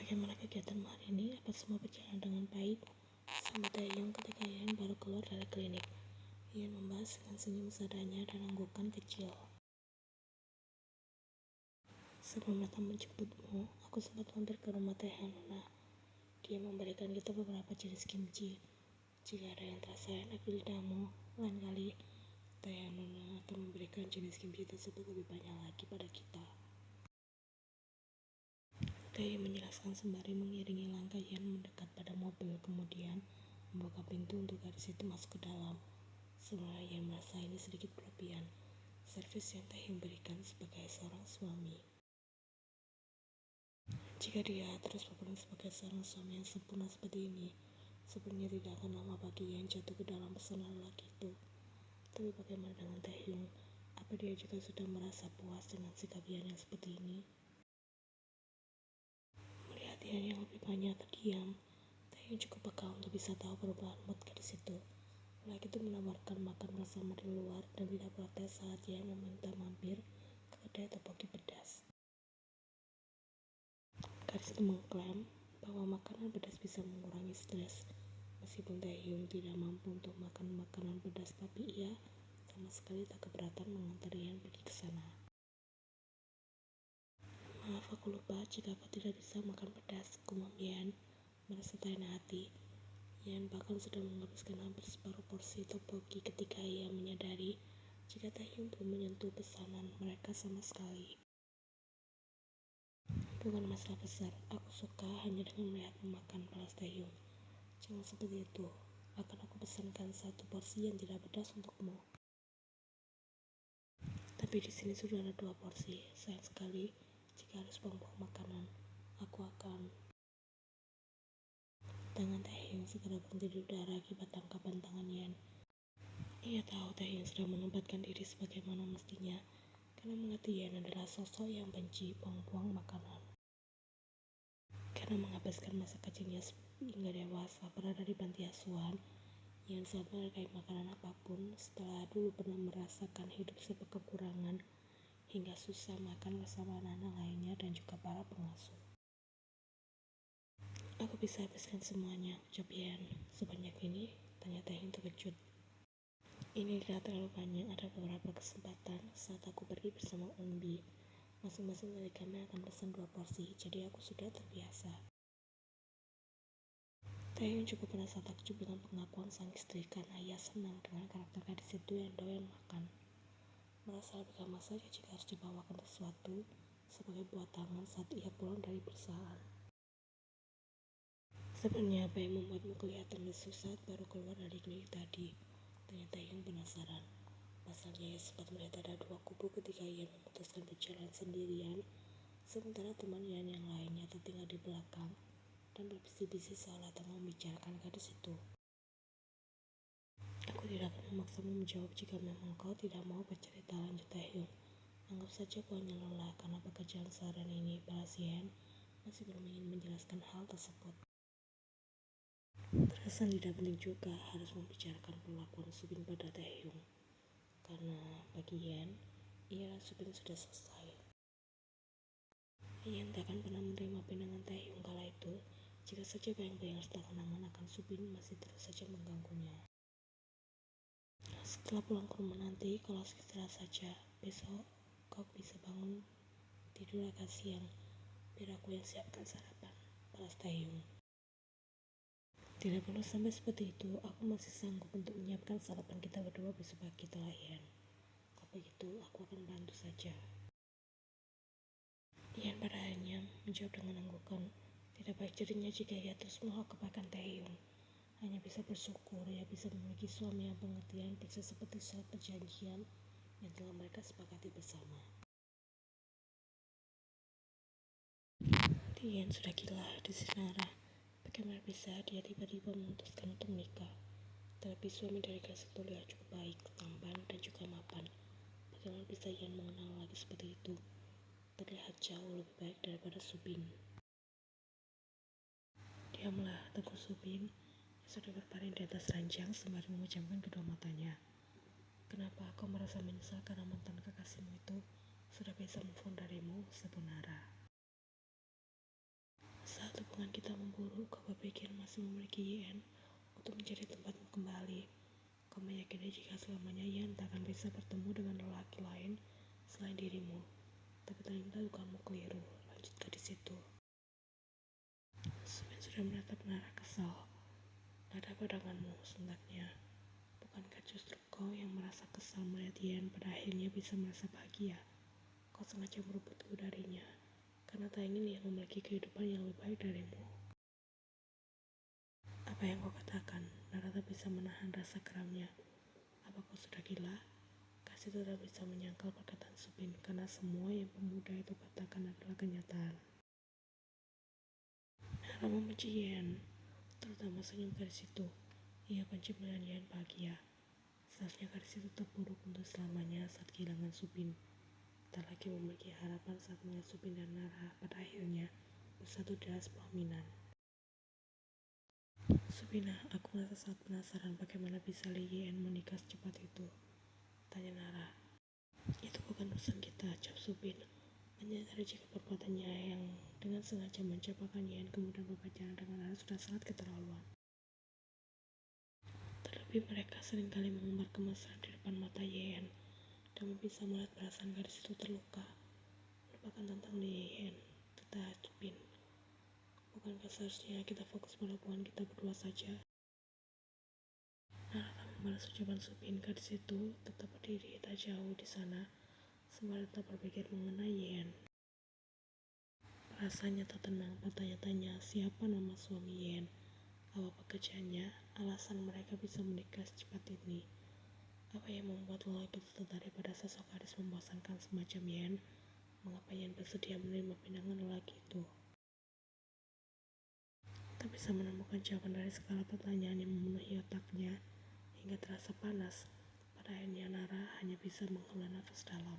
Bagaimana kegiatanmu hari ini? Apa semua berjalan dengan baik? Sambut Taehyung ketika Ian baru keluar dari klinik. Ian membahas dengan senyum seadanya dan anggukan kecil. Sebelum datang menjemputmu, aku sempat mampir ke rumah Teh Hanuna. Dia memberikan kita beberapa jenis kimchi. Jika ada yang terasa enak di lidahmu, lain kali Teh Hanuna akan memberikan jenis kimchi tersebut lebih banyak lagi pada kita. Teh menjelaskan sembari mengiringi langkah Ian mendekat pada mobil, kemudian membuka pintu untuk gadis itu masuk ke dalam. Sebenarnya Ian merasa ini sedikit berlebihan, servis yang Teh berikan sebagai seorang suami. Jika dia terus berperan sebagai seorang suami yang sempurna seperti ini, sebenarnya tidak akan lama bagi Ian jatuh ke dalam pesona lelaki itu. Tapi bagaimana dengan Taehyung? Apa dia juga sudah merasa puas dengan sikap Ian yang seperti ini? Melihat Ian yang lebih banyak terdiam, Taehyung cukup peka untuk bisa tahu perubahan mood gadis itu. Lelaki itu menawarkan makan bersama di luar dan tidak protes saat Ian meminta mampir ke kedai tteokbokki pedas. Gadis itu mengklaim bahwa makanan pedas bisa mengurangi stres. Meskipun Taehyung tidak mampu untuk makan makanan pedas, tapi ia sama sekali tak keberatan mengantar Ian pergi ke sana. Maaf, aku lupa jika kau tidak bisa makan pedas, gumam Ian, merasa tak enak hati. Ian bahkan sudah menghabiskan hampir separuh porsi tteokbokki ketika ia menyadari jika Taehyung belum menyentuh pesanan mereka sama sekali. Bukan masalah besar, aku suka hanya dengan melihatmu makan, balas Taehyung. Jangan seperti itu, akan aku pesankan satu porsi yang tidak pedas untukmu. Tapi di sini sudah ada 2 porsi, sayang sekali jika harus buang-buang makanan. Aku akan. Tangan Taehyung segera berhenti di udara akibat tangkapan tangan Ian. Ia tahu Taehyung sedang menempatkan diri sebagaimana mestinya, karena mengerti Ian adalah sosok yang benci buang-buang makanan. Karena menghabiskan masa kecilnya hingga dewasa berada di panti asuhan, Ian sangat menghargai makanan apapun setelah dulu pernah merasakan hidup serba kekurangan hingga susah makan bersama anak-anak lainnya dan juga para pengasuh. Aku bisa habiskan semuanya, ucap Ian. Sebanyak ini? Tanya Taehyung terkejut. Ini tidak terlalu banyak, ada beberapa kesempatan saat aku pergi bersama Eunbi. Masing-masing dari kami akan pesan 2 porsi, jadi aku sudah terbiasa. Taehyung cukup merasa takjub dengan pengakuan sang istri karena ia senang dengan karakter gadis itu yang doyan makan. Merasa lebih gampang saja jika harus dibawakan sesuatu sebagai buah tangan saat ia pulang dari perusahaan. Sebenarnya apa yang membuatmu kelihatan lesu saat baru keluar dari klinik tadi? Tanya Taehyung penasaran. Pasalnya ia sempat melihat ada 2 kubu ketika ia memutuskan berjalan sendirian, sementara teman Ian yang lainnya tertinggal di belakang dan berbisik-bisik seolah tengah membicarakan gadis itu. Aku tidak akan memaksamu menjawab jika memang kau tidak mau bercerita, lanjut Taehyung. Anggap saja kau hanya lelah karena pekerjaan seharian ini, balas Ian, masih belum ingin menjelaskan hal tersebut. Terkesan tidak penting juga harus membicarakan perlakuan Subin pada Taehyung, karena bagi Ian, ia dan Subin sudah selesai. Ian tak akan pernah menerima pinangan Taehyung kala itu, jika saja bayang-bayang serta kenangan akan Subin masih terus saja mengganggunya. Setelah pulang ke rumah nanti, kalau istirahat saja, besok kau bisa bangun tidur agak siang, biar aku yang siapkan sarapan, balas Taehyung. Tidak perlu sampai seperti itu, aku masih sanggup untuk menyiapkan sarapan kita berdua besok pagi, telah Ian. Kalau begitu, aku akan bantu saja. Ian pada akhirnya menjawab dengan anggukan. Tidak baik jadinya jika ia terus menolak kebaikan Taehyung. Hanya bisa bersyukur ia bisa memiliki suami yang pengertian persis seperti surat perjanjian yang telah mereka sepakati bersama. Ian sudah gila di Sinara. Bagaimana bisa dia tiba-tiba memutuskan untuk menikah? Terlebih suami dari gadis itu lihat cukup baik, tampan, dan juga mapan. Bagaimana bisa Ian mengenal lagi seperti itu? Terlihat jauh lebih baik daripada Subin. Diamlah, tegur Subin yang sudah berbaring di atas ranjang sembari memejamkan kedua matanya. Kenapa kau merasa menyesal karena mantan kekasihmu itu sudah bisa move on darimu, sebenarnya? Saat Jangan kita memburu, kau berpikir masih memiliki Yen untuk menjadi tempatmu kembali. Kau meyakini jika selamanya Yen tak akan bisa bertemu dengan lelaki lain selain dirimu. Tapi ternyata dugaanmu keliru. Lanjut gadis itu. Subin sudah menatap Nara kesal. Nada pandanganmu, sentaknya. Bukankah justru kau yang merasa kesal melihat Yen pada akhirnya bisa merasa bahagia? Kau sengaja merebutku darinya, karena tak ingin dia memiliki kehidupan yang lebih baik darimu. Apa yang kau katakan? Nara tak bisa menahan rasa geramnya. Apa kau sudah gila? Kasih tidak bisa menyangkal perkataan Subin, karena semua yang pemuda itu katakan adalah kenyataan. Nara membenci Yen, terutama senyum gadis itu. Ia benci melihat Yen bahagia. Seharusnya gadis itu terpuruk untuk selamanya saat kehilangan Subin. Tak lagi memiliki harapan saat melihat Subin dan Nara pada akhirnya bersatu di atas pelaminan. Subina, aku merasa sangat penasaran bagaimana bisa Li Yen menikah secepat itu. Tanya Nara. Itu bukan urusan kita, jawab Subin. Menyadari jika perbuatannya yang dengan sengaja mencapakan Yen kemudian berpacaran dengan Nara sudah sangat keterlaluan. Terlebih mereka seringkali mengumbar kemesraan di depan mata Yen dan bisa melihat perasaan gadis itu terluka. Lupakan tentang Li Yen, kata Subin. Bukankah seharusnya kita fokus pada hubungan kita berdua saja? Nara tak membalas ucapan Subin. Gadis itu tetap berdiri tak jauh di sana sembari tetap berpikir mengenai Yen. Perasaannya tak tenang, bertanya-tanya siapa nama suami Yen, apa pekerjaannya, alasan mereka bisa menikah secepat ini. Apa yang membuat lelaki itu tertarik pada sosok gadis membosankan semacam Yen? Mengapa Yen bersedia menerima pinangan lelaki itu? Tak bisa menemukan jawaban dari segala pertanyaan yang memenuhi otaknya hingga terasa panas. Pada akhirnya Nara hanya bisa menghela nafas dalam.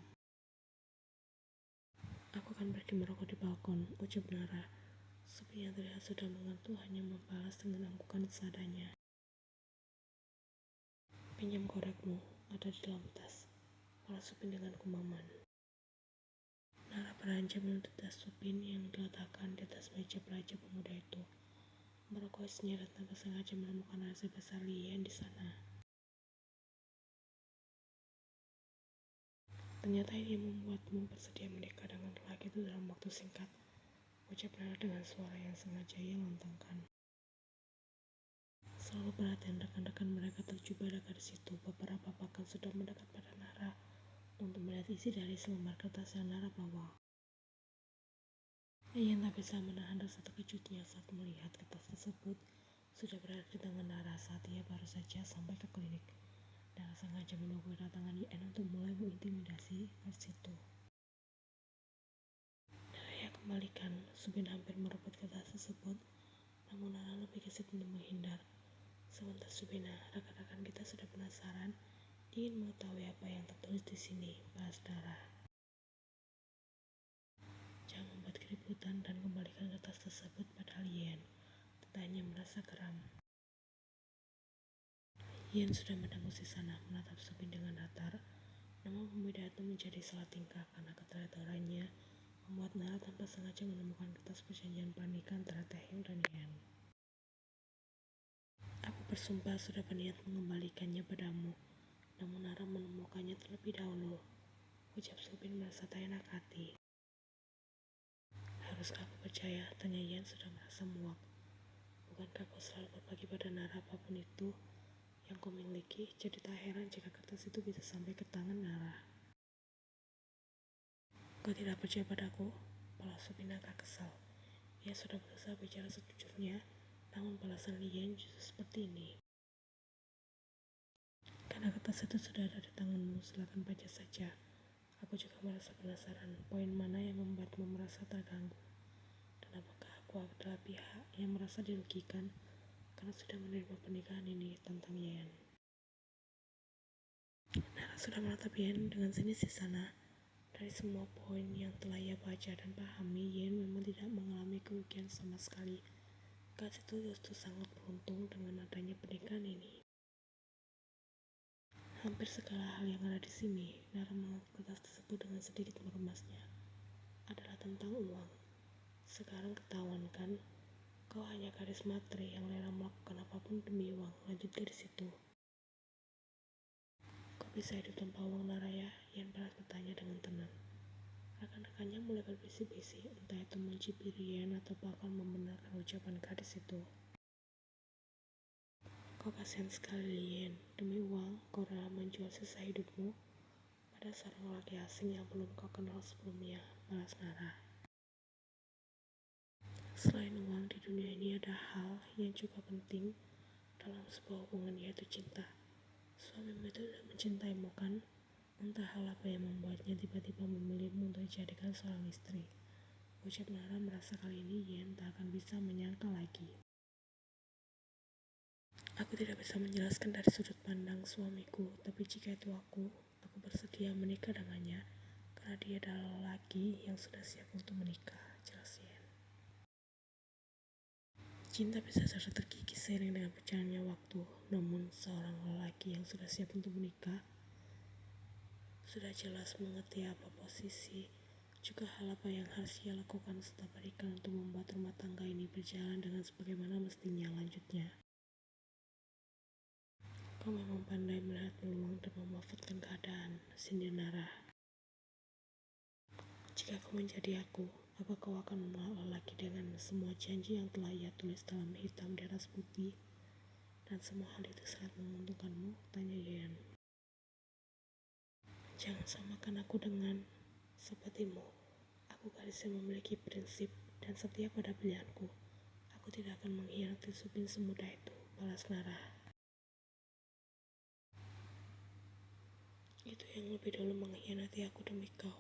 Aku akan pergi merokok di balkon, ucap Nara. Subin yang terlihat sudah mengantuk hanya membalas dengan anggukan seadanya. Pinjam korekmu, ada di dalam tas, balas Subin dengan kumaman. Nara beranjak menuntut tas Subin yang diletakkan di atas meja belajar pemuda itu. Merokok isinya dan tanpa sengaja menemukan rasa besar Li Yen di sana. Ternyata ini membuatmu bersedia menikah dengan lelaki itu dalam waktu singkat, ucap Nara dengan suara yang sengaja ia lantangkan. Selalu perhatian rekan-rekan mereka tertuju pada gadis itu. Beberapa bahkan sudah mendekat pada Nara untuk melihat isi dari selembar kertas yang Nara bawa. Ia tak bisa menahan rasa terkejutnya saat melihat kertas tersebut sudah berada di tangan Nara saat ia baru saja sampai ke klinik. Nara sengaja menunggu kedatangan Yen untuk mulai mengintimidasi gadis itu. Nara ia kembalikan. Subin hampir merebut kertas tersebut, namun Nara lebih gesit untuk menghindar. Sebentar Subina, rekan-rekan kita sudah penasaran, ingin mengetahui apa yang tertulis di sini, bahas Nara. Jangan membuat keributan dan kembalikan kertas tersebut pada Yen. Tetanya merasa geram. Yen sudah mendengus di sana, menatap Subin dengan datar. Namun pemuda itu menjadi salah tingkah karena keteledorannya membuat Nara tanpa sengaja menemukan kertas perjanjian pernikahan antara Taehyung dan Yen. Aku bersumpah sudah berniat mengembalikannya padamu, namun Nara menemukannya terlebih dahulu, ucap Subin merasa tak enak hati. Haruskah aku percaya? Tanya Yen sudah merasa muak. Bukankah kau selalu berbagi pada Nara apapun itu yang kau miliki? Jadi tak heran jika kertas itu bisa sampai ke tangan Nara. Kau tidak percaya padaku? Balas Subin agak kesal. Ia sudah berusaha bicara sejujurnya, namun balasan Yen justru seperti ini. Karena kertas itu sudah ada di tanganmu, silakan baca saja. Aku juga merasa penasaran, poin mana yang membuatmu merasa terganggu? Dan apakah aku adalah pihak yang merasa dirugikan karena sudah menerima pernikahan ini tentang Yen? Nara sudah menatap Yen dengan sinis di sana. Dari semua poin yang telah ia baca dan pahami, Yen memang tidak mengalami kerugian sama sekali. Gadis itu justru sangat beruntung dengan adanya pernikahan ini. Hampir segala hal yang ada di sini, Nara menganggap kertas tersebut dengan sedikit meremasnya, adalah tentang uang. Sekarang ketahuan kan? Kau hanya gadis matre yang rela melakukan apapun demi uang, lanjut gadis itu. Kau bisa hidup tanpa uang, Naraya? Ian balas bertanya dengan tenang. Rekan-rekannya mulai berbisik-bisik, entah itu mencibir Ian atau bahkan membenarkan ucapan gadis itu. Kau kasihan sekali, Ian. Demi uang, kau rela menjual sisa hidupmu pada seorang laki asing yang belum kau kenal sebelumnya, balas Nara. Selain uang, di dunia ini ada hal yang juga penting dalam sebuah hubungan, yaitu cinta. Suamimu itu sudah mencintaimu, kan? Entah hal apa yang membuatnya tiba-tiba memilihmu untuk dijadikan seorang istri. Ucap Nara merasa kali ini Yen tak akan bisa menyangka lagi. Aku tidak bisa menjelaskan dari sudut pandang suamiku, tapi jika itu aku bersedia menikah dengannya karena dia adalah lelaki yang sudah siap untuk menikah, jelas Yen. Cinta bisa saja terkikis seiring dengan berjalannya waktu, namun seorang lelaki yang sudah siap untuk menikah sudah jelas mengerti apa posisi, juga hal apa yang harus ia lakukan setelah berikan untuk membuat rumah tangga ini berjalan dengan sebagaimana mestinya, lanjutnya. Kau memang pandai melihat peluang dan memanfaatkan keadaan, sindir Nara. Jika kau menjadi aku, apa kau akan menolak lelaki dengan semua janji yang telah ia tulis dalam hitam di atas putih? Dan semua hal itu sangat menguntungkanmu? Tanya Yen. Jangan samakan aku dengan sepertimu. Aku gadis yang memiliki prinsip dan setia pada pilihanku. Aku tidak akan mengkhianati Subin semudah itu, balas Nara. Itu yang lebih dulu mengkhianati aku demi kau.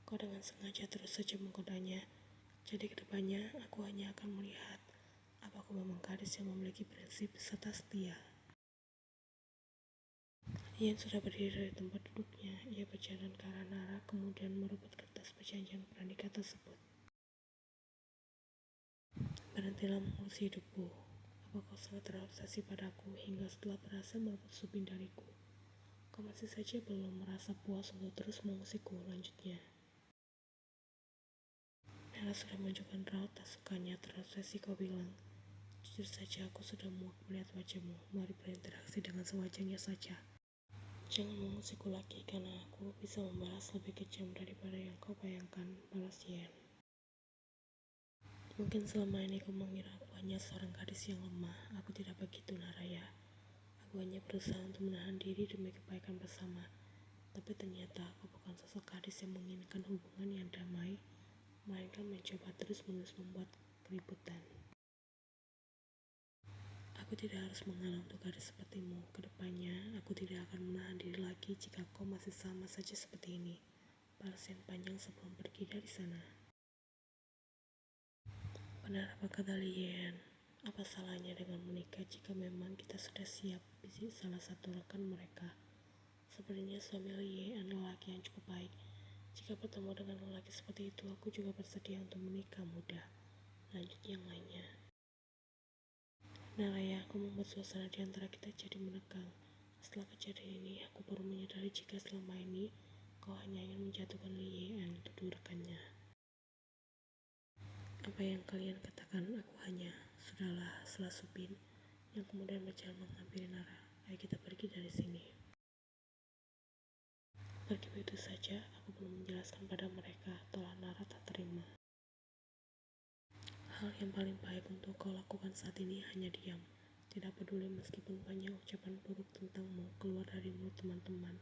Kau dengan sengaja terus saja menggodanya. Jadi kedepannya aku hanya akan melihat apa aku memang gadis yang memiliki prinsip serta setia. Ian sudah berdiri dari tempat duduknya. Ia berjalan ke arah Nara, kemudian merebut kertas perjanjian pernikahan tersebut. Berhentilah mengurusi hidupku. Apa kau sangat terobsesi padaku hingga setelah berhasil merebut Subin dariku? Kau masih saja belum merasa puas untuk terus mengusikku, lanjutnya. Nara sudah menunjukkan raut tak sukanya terobsesi, kau bilang. Jujur saja aku sudah muak melihat wajahmu. Mari berinteraksi dengan sewajarnya saja. Jangan mengusikku lagi karena aku bisa membalas lebih kejam daripada yang kau bayangkan, balas Yen. Mungkin selama ini kau mengira aku hanya seorang gadis yang lemah. Aku tidak begitu, Naraya. Aku hanya berusaha untuk menahan diri demi kebaikan bersama. Tapi ternyata aku bukan sosok gadis yang menginginkan hubungan yang damai, melainkan mencoba terus-menerus membuat keributan. Aku tidak harus mengalah untuk gadis sepertimu. Kedepannya, aku tidak akan menahan diri lagi jika kau masih sama saja seperti ini. Balas yang panjang sebelum pergi dari sana. Benar apa kata Lien? Apa salahnya dengan menikah jika memang kita sudah siap? Bisik salah satu rekan mereka. Sebenarnya suami Lien lelaki yang cukup baik. Jika bertemu dengan lelaki seperti itu, aku juga bersedia untuk menikah muda. Lanjut yang lainnya. Naraya, aku membuat suasana di antara kita jadi menegang. Setelah kejadian ini, aku baru menyadari jika selama ini kau hanya ingin menjatuhkan Lien, tuduh rekannya. Apa yang kalian katakan, aku hanya, sudahlah, setelah Subin, yang kemudian berjalan menghampiri Nara. Ayo kita pergi dari sini. Pergi begitu saja, aku belum menjelaskan pada mereka, telah Nara tak terima. Hal yang paling baik untuk kau lakukan saat ini hanya diam. Tidak peduli meskipun banyak ucapan buruk tentangmu keluar dari mulut teman-teman.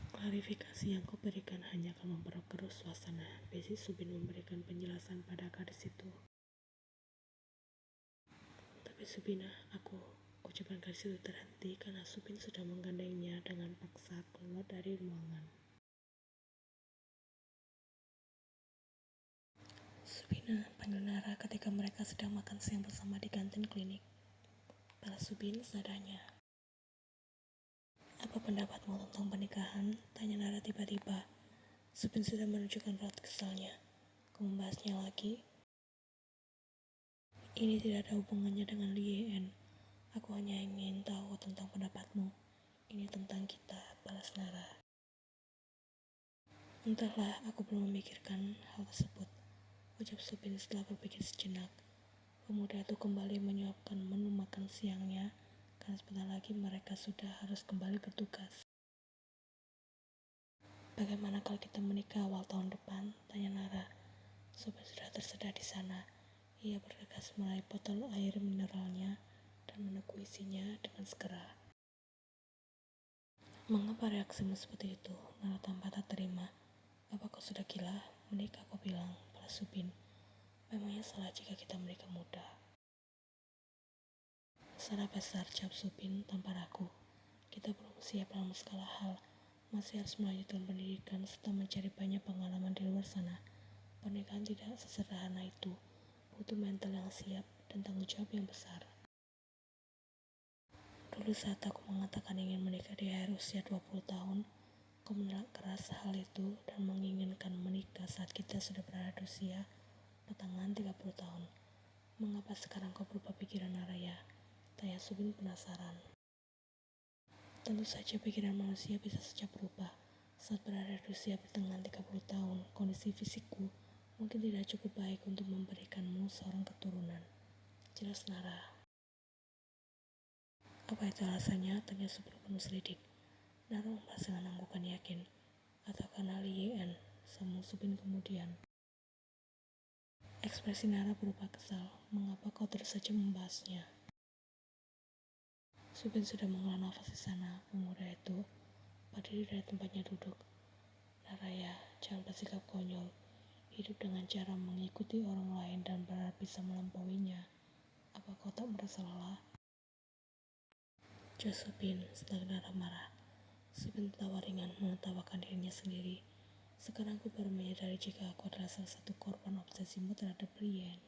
Klarifikasi yang kau berikan hanya akan memperkeruh suasana. Bisik Subin memberikan penjelasan pada gadis itu. Tapi Subina, ucapan gadis itu terhenti karena Subin sudah menggandengnya dengan paksa keluar dari ruangan. Subina, panggil Nara ketika mereka sedang makan siang bersama di kantin klinik. Balas Subin seadanya. Apa pendapatmu tentang pernikahan? Tanya Nara tiba-tiba. Subin sudah menunjukkan raut kesalnya. Kau membahasnya lagi? Ini tidak ada hubungannya dengan Lien. Aku hanya ingin tahu tentang pendapatmu. Ini tentang kita, balas Nara. Entahlah, aku belum memikirkan hal tersebut, ucap Subin setelah berpikir sejenak. Pemuda itu kembali menyuapkan menu makan siangnya, karena sebentar lagi mereka sudah harus kembali bertugas. Bagaimana kalau kita menikah awal tahun depan? Tanya Nara. Supir sudah tersedia di sana. Ia bergegas meraih botol air mineralnya dan meneguk isinya dengan segera. Mengapa reaksimu seperti itu? Nara tanpa tak terima. Apa kau sudah gila? Menikah, kau bilang, balas Supin. Memangnya salah jika kita menikah muda? Salah besar, jawab Supin tanpa ragu. Kita belum siap dalam segala hal. Masih harus melanjutkan pendidikan serta mencari banyak pengalaman di luar sana. Pernikahan tidak sesederhana itu. Butuh mental yang siap dan tanggung jawab yang besar. Dulu saat aku mengatakan ingin menikah di akhir usia 20 tahun, kau menolak keras hal itu dan menginginkan menikah saat kita sudah berada di usia pertengahan 30 tahun. Mengapa sekarang kau berubah pikiran, Naraya? Tanya Supin penasaran. Tentu saja pikiran manusia bisa saja berubah. Saat berada di usia pertengahan 30 tahun, kondisi fisikku mungkin tidak cukup baik untuk memberikanmu seorang keturunan. Jelas, Nara. Apa itu alasannya? Tanya Supin penuh selidik. Nara membalas dengan anggukan yakin. Atau karena Li Yen, sambung Supin kemudian. Ekspresi Nara berubah kesal. Mengapa kau terus saja membahasnya? Supin sudah menghela nafas di sana. Pemuda itu berdiri dari tempatnya duduk. Naraya, jangan bersikap konyol. Hidup dengan cara mengikuti orang lain dan berharap bisa melampauinya. Apa kau tak merasa lelah? Jawab Supin setelah Nara marah. Supin tertawa ringan menertawakan dirinya sendiri. Sekarang aku baru menyadari jika aku adalah salah satu korban obsesimu terhadap Lian.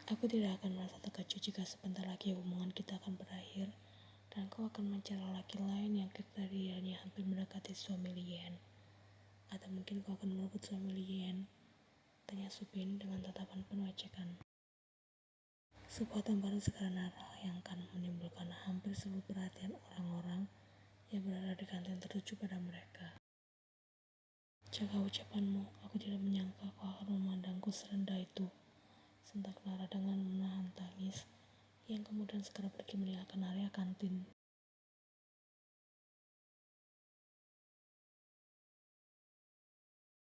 Aku tidak akan merasa terkejut jika sebentar lagi hubungan kita akan berakhir dan kau akan mencari laki lain yang kriterianya hampir mendekati suami Lian. Atau mungkin kau akan merebut suami Lian? Tanya Supin dengan tatapan penuh ejekan. Sebuah tamparan segera Nara yang akan menimbulkan hampir seluruh perhatian orang-orang yang berada di kantin tertuju pada mereka. Jaga ucapanmu, aku tidak menyangka kau akan memandangku serendah itu. Sentak Nara dengan menahan tangis, yang kemudian segera pergi meninggalkan area kantin.